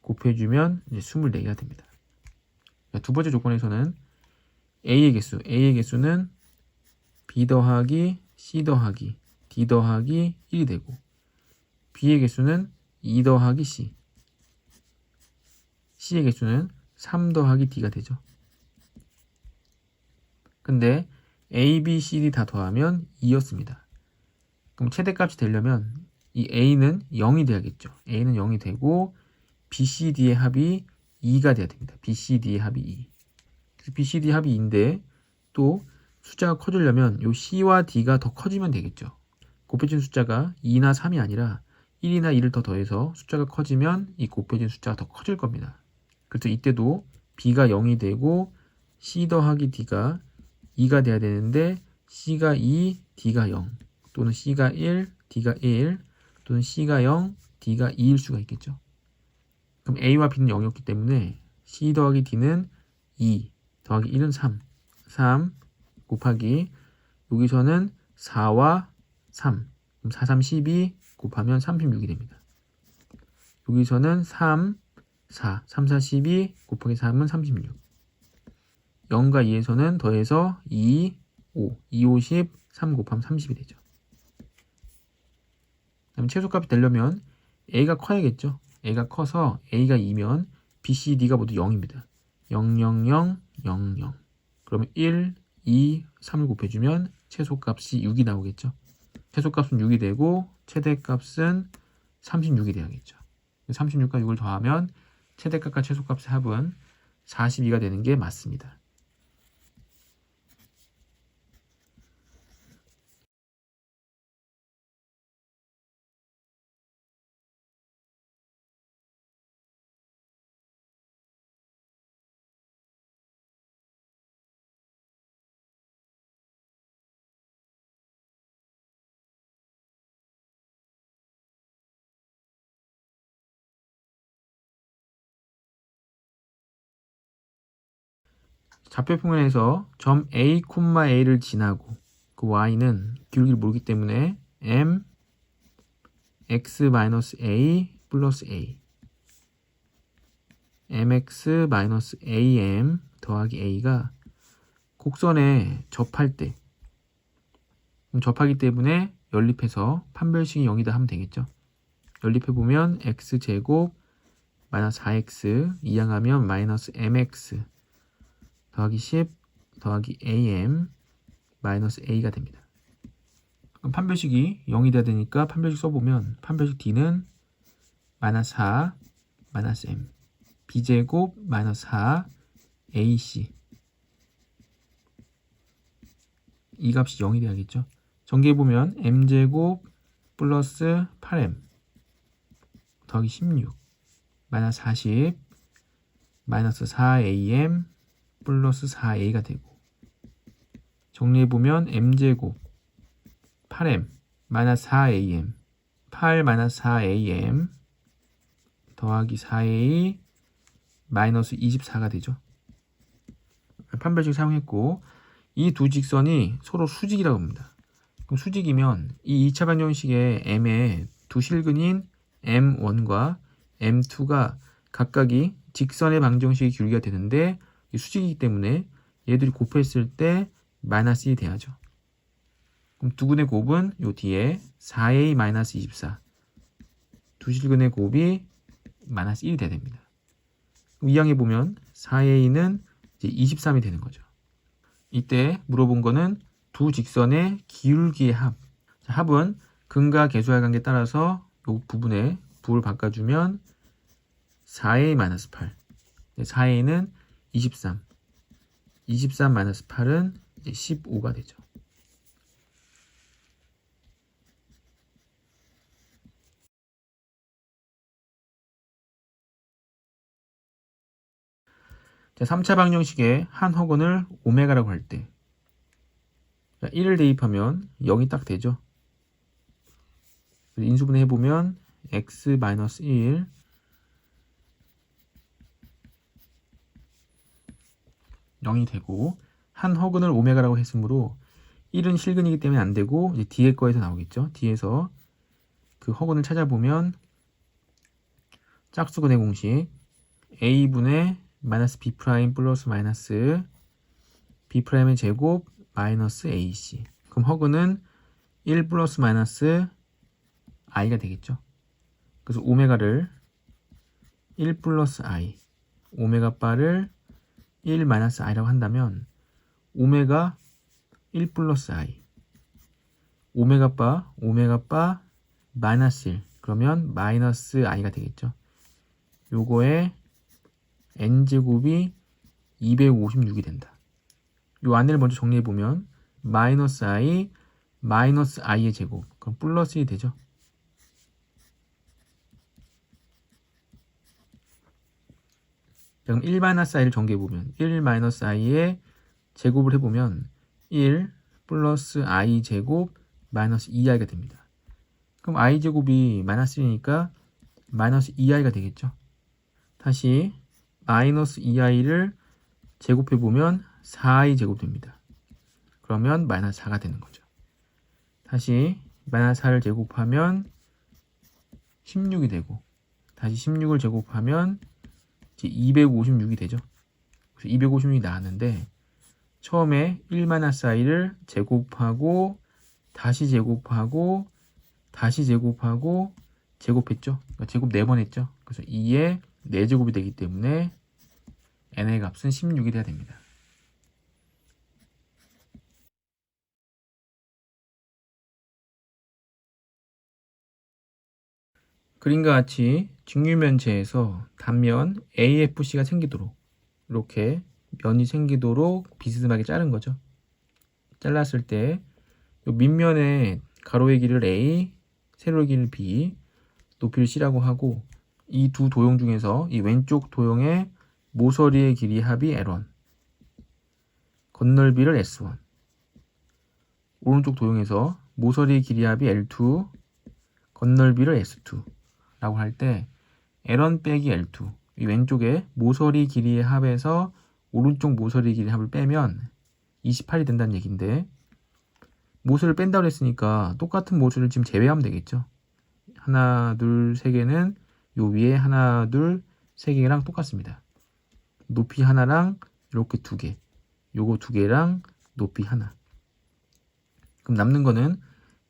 곱해주면 이제 24개가 됩니다. 두 번째 조건에서는 A의 개수는 B 더하기 C 더하기 D 더하기 1이 되고 B의 개수는 2 더하기 C, C의 개수는 3 더하기 D가 되죠. 근데 A, B, C, D 다 더하면 2였습니다. 그럼 최대값이 되려면 이 A는 0이 돼야겠죠. A는 0이 되고 B, C, D의 합이 2가 돼야 됩니다. B, C, D의 합이 2. 그래서 B, C, D 합이 2인데 또 숫자가 커지려면 이 C와 D가 더 커지면 되겠죠. 곱해진 숫자가 2나 3이 아니라 1이나 2를 더 더해서 숫자가 커지면 이 곱해진 숫자가 더 커질 겁니다. 그래서 이때도 B가 0이 되고 C 더하기 D가 2가 돼야 되는데 C가 2, D가 0 또는 C가 1, D가 1 또는 C가 0, D가 2일 수가 있겠죠. 그럼 A와 B는 0이었기 때문에 C 더하기 D는 2 더하기 1은 3 곱하기 여기서는 4와 3 그럼 4, 3, 12 곱하면 36이 됩니다. 여기서는 3, 4, 3, 4, 12 곱하기 3은 36 0과 2에서는 더해서 2, 5, 2, 5, 10, 3 곱하면 30이 되죠. 그다음에 최소값이 되려면 A가 커야겠죠. A가 커서 A가 2면 B, C, D가 모두 0입니다. 0, 0, 0, 0, 0. 그러면 1, 2, 3을 곱해주면 최소값이 6이 나오겠죠. 최소값은 6이 되고 최대값은 36이 돼야겠죠. 36과 6을 더하면 최대값과 최소값의 합은 42가 되는 게 맞습니다. 좌표평면에서 점 A, A를 지나고 그 y는 기울기를 모르기 때문에 m x-a 플러스 a mx-am 더하기 a가 곡선에 접할 때 접하기 때문에 연립해서 판별식이 0이다 하면 되겠죠. 연립해보면 x제곱 마이너스 4x 이항하면 마이너스 mx 더하기 10 더하기 am 마이너스 a가 됩니다. 그럼 판별식이 0이 돼야 되니까 판별식 써보면 판별식 d는 마이너스 4 마이너스 m b제곱 마이너스 4 ac 이 값이 0이 돼야겠죠. 전개해보면 m제곱 플러스 8m 더하기 16 마이너스 40 마이너스 4am 플러스 4a가 되고, 정리해보면 m제곱 8m 마이너스 4am 8 마이너스 4am 더하기 4a 마이너스 24가 되죠. 판별식 사용했고, 이 두 직선이 서로 수직이라고 합니다. 그럼 수직이면 이 2차 방정식의 m의 두 실근인 m1과 m2가 각각이 직선의 방정식의 기울기가 되는데, 이 수직이기 때문에 얘들이 곱했을 때 마이너스 1이 돼야죠. 그럼 두근의 곱은 요 뒤에 4a 마이너스 24 두 실근의 곱이 마이너스 1이 돼야 됩니다. 그럼 2항에 보면 4a는 이제 23이 되는 거죠. 이때 물어본 거는 두 직선의 기울기의 합. 자, 합은 근과 계수할 관계에 따라서 이 부분에 부를 바꿔주면 4a-8. 4a는 23. 23-8은 이제 15가 되죠. 자, 3차 방정식의 한 허근을 오메가라고 할 때 1을 대입하면 0이 딱 되죠. 인수분해 해보면 x-1 0이 되고, 한 허근을 오메가라고 했으므로 1은 실근이기 때문에 안 되고 이제 뒤에 거에서 나오겠죠. 뒤에서 그 허근을 찾아보면 짝수근의 공식 a분의 마이너스 b 프라임 플러스 마이너스 b 프라임의 제곱 마이너스 ac. 그럼 허근은 1 플러스 마이너스 i가 되겠죠. 그래서 오메가를 1 플러스 i, 오메가 바를 1 마이너스 i라고 한다면 오메가 1 플러스 i, 오메가 바 마이너스 1, 그러면 마이너스 i가 되겠죠. 요거에 n제곱이 256이 된다. 요 안을 먼저 정리해보면 마이너스 i의 제곱, 그럼 플러스 1이 되죠. 그럼 1-i를 정리해보면 1-i의 제곱을 해보면 1 플러스 i 제곱 마이너스 2i가 됩니다. 그럼 i 제곱이 마이너스 1이니까 마이너스 2i가 되겠죠. 다시 마이너스 2i를 제곱해보면 4i 제곱 됩니다. 그러면 마이너스 4가 되는 거죠. 다시 마이너스 4를 제곱하면 16이 되고, 다시 16을 제곱하면 이제 256이 되죠. 그래서 256이 나왔는데, 처음에 1-i를 제곱하고 다시 제곱하고 다시 제곱하고 제곱했죠. 그러니까 제곱 4번 했죠. 그래서 2의 4제곱이 되기 때문에 n의 값은 16이 돼야 됩니다. 그림과 같이 직류면체에서 단면 AFC가 생기도록, 이렇게 면이 생기도록 비스듬하게 자른 거죠. 잘랐을 때 이 밑면의 가로의 길이를 A, 세로의 길이를 B, 높이를 C라고 하고, 이 두 도형 중에서 이 왼쪽 도형의 모서리의 길이 합이 L1, 건널비를 S1, 오른쪽 도형에서 모서리의 길이 합이 L2, 건널비를 S2 라고 할 때 L1 빼기 L2, 이 왼쪽에 모서리 길이의 합에서 오른쪽 모서리 길이의 합을 빼면 28이 된다는 얘기인데, 모서리를 뺀다고 했으니까 똑같은 모서리를 지금 제외하면 되겠죠. 하나, 둘, 세 개는 요 위에 하나, 둘, 세 개랑 똑같습니다. 높이 하나랑 이렇게 두 개, 요거 두 개랑 높이 하나. 그럼 남는 거는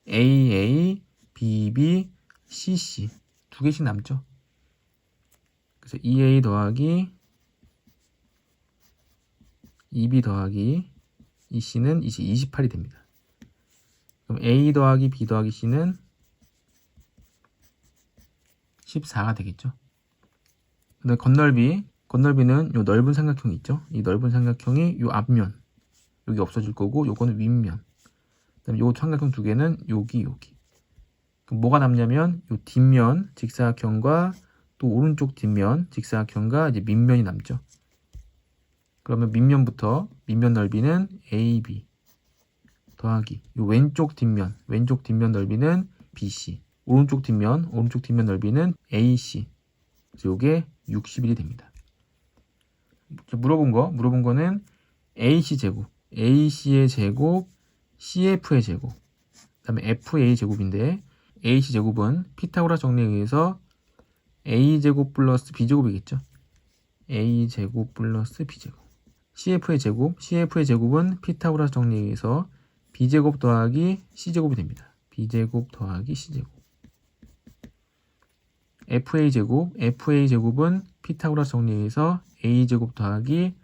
AA, BB, CC 두 개씩 남죠. 그래서 2A 더하기 2B 더하기 2C는 이제 28이 됩니다. 그럼 A 더하기 B 더하기 C는 14가 되겠죠. 그다음 건널비 건널비는 요 넓은 삼각형이 있죠. 이 넓은 삼각형이 요 앞면 여기 없어질 거고 요거는 윗면. 그다음에 요 삼각형 두 개는 여기. 그럼 뭐가 남냐면 요 뒷면 직사각형과 또 오른쪽 뒷면 직사각형과 이제 밑면이 남죠. 그러면 밑면부터 밑면 넓이는 AB 더하기 요 왼쪽 뒷면 넓이는 BC, 오른쪽 뒷면 넓이는 AC. 그래서 요게 60일이 됩니다. 물어본 거는 AC 제곱, AC의 제곱, CF의 제곱, 그다음에 FA 제곱인데 AC 제곱은 피타고라스 정리에 의해서 A 제곱 플러스 B 제곱이겠죠. A 제곱 플러스 B 제곱. CF의 제곱은 피타고라스 정리에 의해서 B 제곱 더하기 C 제곱이 됩니다. B 제곱 더하기 C 제곱. FA 제곱은 피타고라스 정리에 의해서 A 제곱 더하기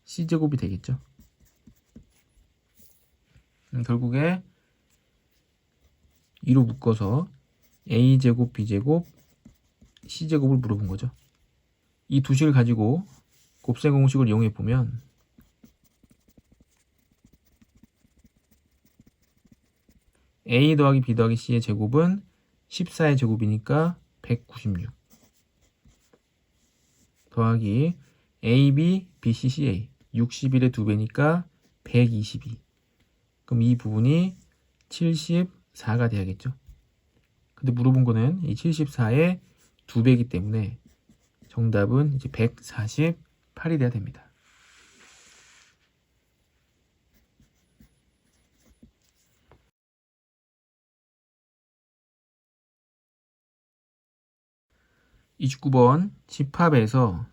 C 제곱이 되겠죠. 결국에 2로 묶어서 A 제곱, B 제곱, C 제곱을 물어본 거죠. 이 두 식을 가지고 곱셈 공식을 이용해 보면 A 더하기 B 더하기 C의 제곱은 14의 제곱이니까 196 더하기 AB, BC, CA 61의 2배니까 122. 그럼 이 부분이 74가 돼야겠죠. 근데 물어본 거는 이 74의 2배이기 때문에 정답은 이제 148이 돼야 됩니다. (29번) 집합에서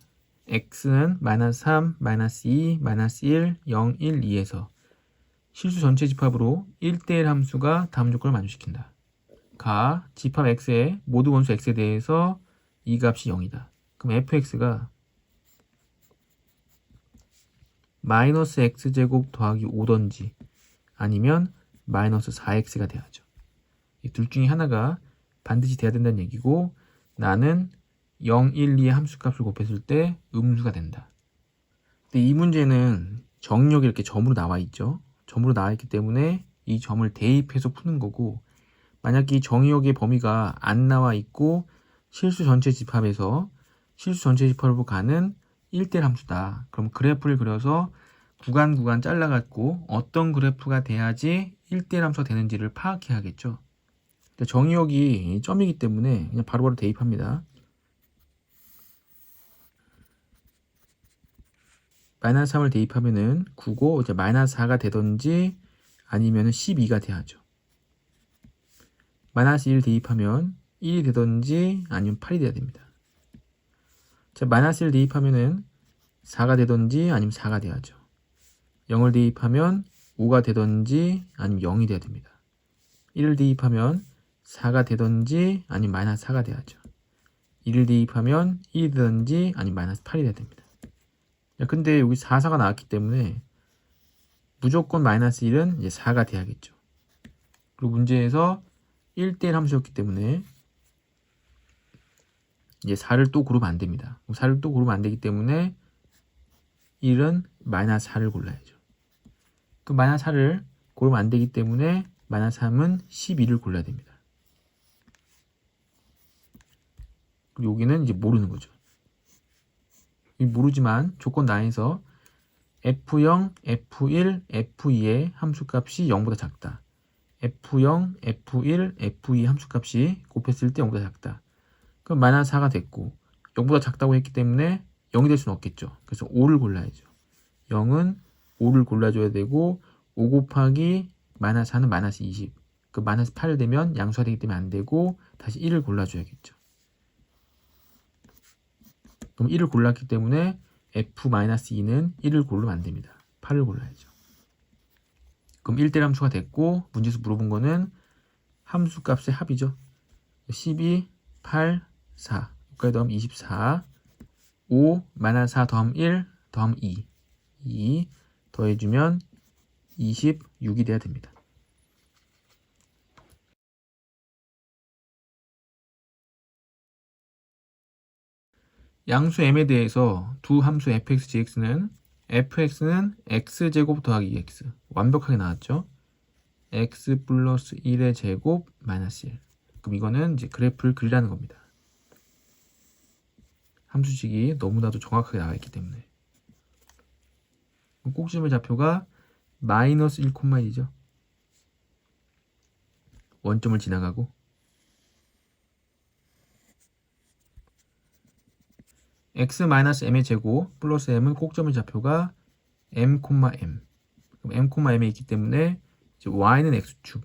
x는 -3, -2, -1, 0, 1, 2에서 실수 전체 집합으로 1대1 함수가 다음 조건을 만족시킨다. 가 집합 x의 모두 원수 x에 대해서 이 값이 0이다. 그럼 fx가 -x제곱 더하기 5던지 아니면 -4x가 돼야죠. 이 둘 중에 하나가 반드시 돼야 된다는 얘기고 나는 0, 1, 2의 함수값을 곱했을 때 음수가 된다. 근데 이 문제는 정의역이 이렇게 점으로 나와 있죠. 점으로 나와 있기 때문에 이 점을 대입해서 푸는 거고 만약 이 정의역의 범위가 안 나와 있고 실수 전체 집합에서 실수 전체 집합으로 가는 1대1 함수다. 그럼 그래프를 그려서 구간 잘라갖고 어떤 그래프가 돼야지 1대1 함수가 되는지를 파악해야겠죠. 근데 정의역이 점이기 때문에 그냥 바로바로 대입합니다. -3을 대입하면은 9고 이제 -4가 되던지 아니면은 12가 돼야죠. -1 대입하면 1이 되던지 아니면 8이 돼야 됩니다. 자, -1 대입하면은 4가 되던지 아니면 4가 돼야죠. 0을 대입하면 5가 되던지 아니면 0이 돼야 됩니다. 1을 대입하면 4가 되던지 아니면 -4가 돼야죠. 1을 대입하면 1이 되던지 아니면 -8이 돼야 됩니다. 근데 여기 4가 나왔기 때문에 무조건 -1은 이제 4가 돼야겠죠. 그리고 문제에서 1대1 함수였기 때문에 이제 4를 또 고르면 안 됩니다. 4를 또 고르면 안 되기 때문에 1은 -4를 골라야죠. 그럼 -4를 고르면 안 되기 때문에 -3은 12를 골라야 됩니다. 그리고 여기는 이제 모르는 거죠. 모르지만 조건 나에서 F0, F1, F2의 함수값이 0보다 작다. F0, F1, F2 함수값이 곱했을 때 0보다 작다. 그럼 -4가 됐고 0보다 작다고 했기 때문에 0이 될 수는 없겠죠. 그래서 5를 골라야죠. 0은 5를 골라줘야 되고 5 곱하기 -4는 -20. 그 -8 되면 양수가 되기 때문에 안 되고 다시 1을 골라줘야겠죠. 그럼 1을 골랐기 때문에 F-2는 1을 고르면 안 됩니다. 8을 골라야죠. 그럼 1대1 함수가 됐고 문제에서 물어본 거는 함수값의 합이죠. 12, 8, 4 여기까지 더하면 24 5, -4 더하면 1 더하면 2 더해주면 26이 돼야 됩니다. 양수 m에 대해서 두 함수 fx, gx는 fx는 x제곱 더하기 2x 완벽하게 나왔죠. x 플러스 1의 제곱 마이너스 1. 그럼 이거는 이제 그래프를 그리라는 겁니다. 함수식이 너무나도 정확하게 나와 있기 때문에. 꼭지점의 좌표가 마이너스 1,1이죠. 원점을 지나가고 x-m의 제곱 플러스 m은 꼭점의 좌표가 m, m. 그럼 m, m에 있기 때문에 이제 y는 x축,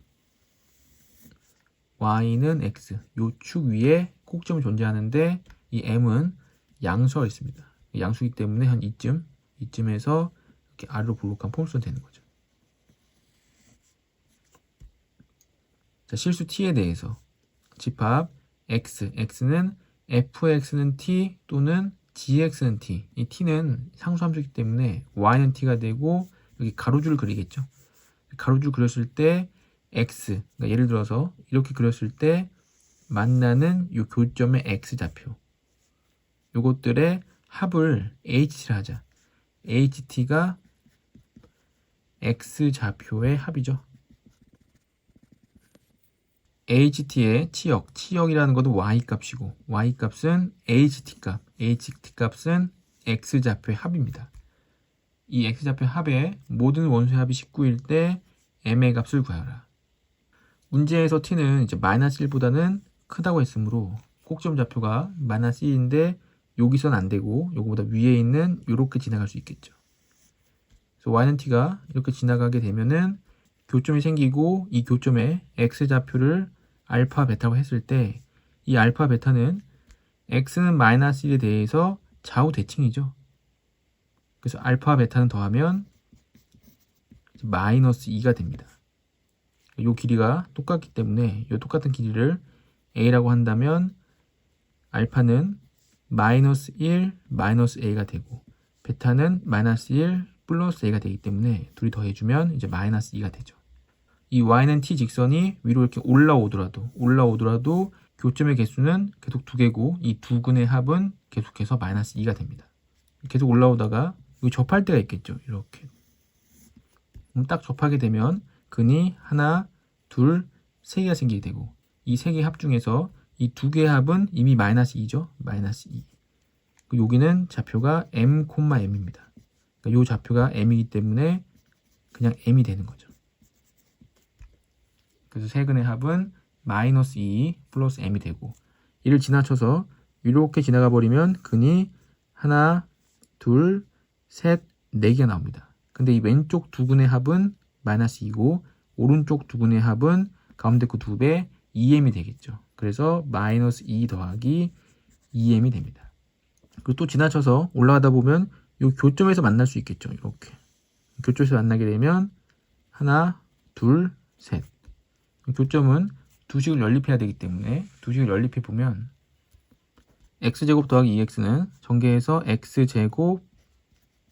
y는 x, 요 축 위에 꼭점이 존재하는데 이 m은 양수가 있습니다. 양수이기 때문에 한 이쯤에서 이렇게 아래로 볼록한 폼수가 되는 거죠. 자, 실수 t에 대해서 집합 x는 fx는 t 또는 gx는 t. 이 t는 상수함수이기 때문에 y는 t가 되고 여기 가로줄을 그리겠죠. 가로줄 그렸을 때 x, 그러니까 예를 들어서 이렇게 그렸을 때 만나는 이 교점의 x좌표, 요것들의 합을 HT를 하자. HT가 x좌표의 합이죠. HT의 치역이라는 것도 y값이고 y값은 HT값은 x좌표의 합입니다. 이 x좌표의 합의 모든 원소의 합이 19일 때 m의 값을 구하라. 문제에서 t는 이제 마이너스 1보다는 크다고 했으므로 꼭지점 좌표가 마이너스 1인데 여기선 안 되고 요거보다 위에 있는 요렇게 지나갈 수 있겠죠. 그래서 y는 t가 이렇게 지나가게 되면은 교점이 생기고 이 교점에 x좌표를 알파 베타라고 했을 때 이 알파 베타는 x는 마이너스 1에 대해서 좌우 대칭이죠. 그래서 알파 베타는 더하면 마이너스 2가 됩니다. 이 길이가 똑같기 때문에 이 똑같은 길이를 a라고 한다면 알파는 마이너스 1 마이너스 a가 되고 베타는 마이너스 1 플러스 a가 되기 때문에 둘이 더해주면 이제 마이너스 2가 되죠. 이 y는 t 직선이 위로 이렇게 올라오더라도 교점의 개수는 계속 2개고 이 두 근의 합은 계속해서 마이너스 2가 됩니다. 계속 올라오다가 여기 접할 때가 있겠죠. 이렇게 딱 접하게 되면 근이 하나, 둘, 세 개가 생기게 되고 이 세 개의 합 중에서 이 두 개의 합은 이미 마이너스 2죠. 마이너스 2. 여기는 좌표가 m, m입니다. 그러니까 이 좌표가 m이기 때문에 그냥 m이 되는 거죠. 그래서 세 근의 합은 마이너스 2 플러스 m이 되고 이를 지나쳐서 이렇게 지나가 버리면 근이 하나, 둘, 셋, 네 개가 나옵니다. 근데 이 왼쪽 두 근의 합은 마이너스 2고 오른쪽 두 근의 합은 가운데 그 2배 2m이 되겠죠. 그래서 마이너스 2 더하기 2m이 됩니다. 그리고 또 지나쳐서 올라가다 보면 이 교점에서 만날 수 있겠죠. 이렇게 교점에서 만나게 되면 하나, 둘, 셋. 교점은 두 식을 연립해야 되기 때문에 두 식을 연립해 보면 x제곱 더하기 2x는 전개해서 x제곱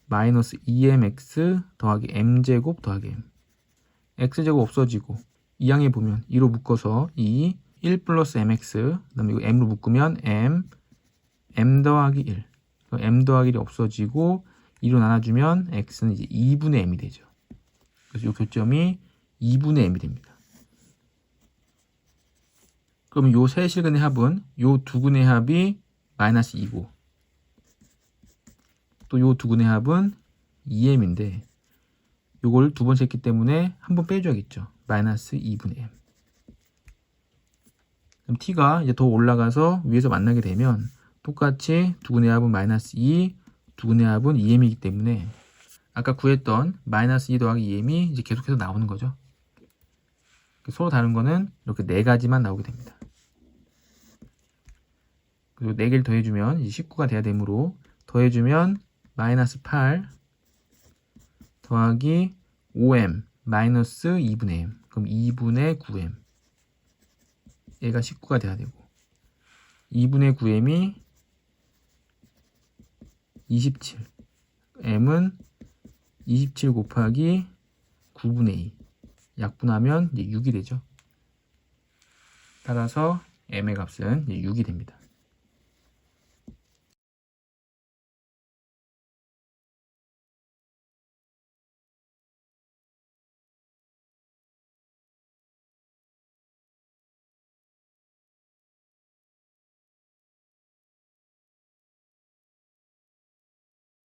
마이너스 2mx 더하기 m제곱 더하기 m. x제곱 없어지고 이 항에 보면 2로 묶어서 2, 1 플러스 mx, 그 다음에 이거 m로 묶으면 m 더하기 1. m 더하기 1이 없어지고 2로 나눠주면 x는 이제 2분의 m이 되죠. 그래서 이 교점이 2분의 m이 됩니다. 그러면 요 세 실근의 합은 요 두 근의 합이 마이너스 2고 또 요 두 근의 합은 2m인데 요걸 두 번 셌기 때문에 한 번 빼줘야겠죠. 마이너스 2분의 m. 그럼 t가 이제 더 올라가서 위에서 만나게 되면 똑같이 두 근의 합은 마이너스 2, 두 근의 합은 2m이기 때문에 아까 구했던 마이너스 2 더하기 2m이 이제 계속해서 나오는 거죠. 서로 다른 거는 이렇게 네 가지만 나오게 됩니다. 그리고 4개를 더해주면 이제 19가 돼야 되므로 더해주면 마이너스 8 더하기 5m 마이너스 2분의 m. 그럼 2분의 9m. 얘가 19가 돼야 되고 2분의 9m이 27. m은 27 곱하기 9분의 2. 약분하면 이제 6이 되죠. 따라서 m의 값은 이제 6이 됩니다.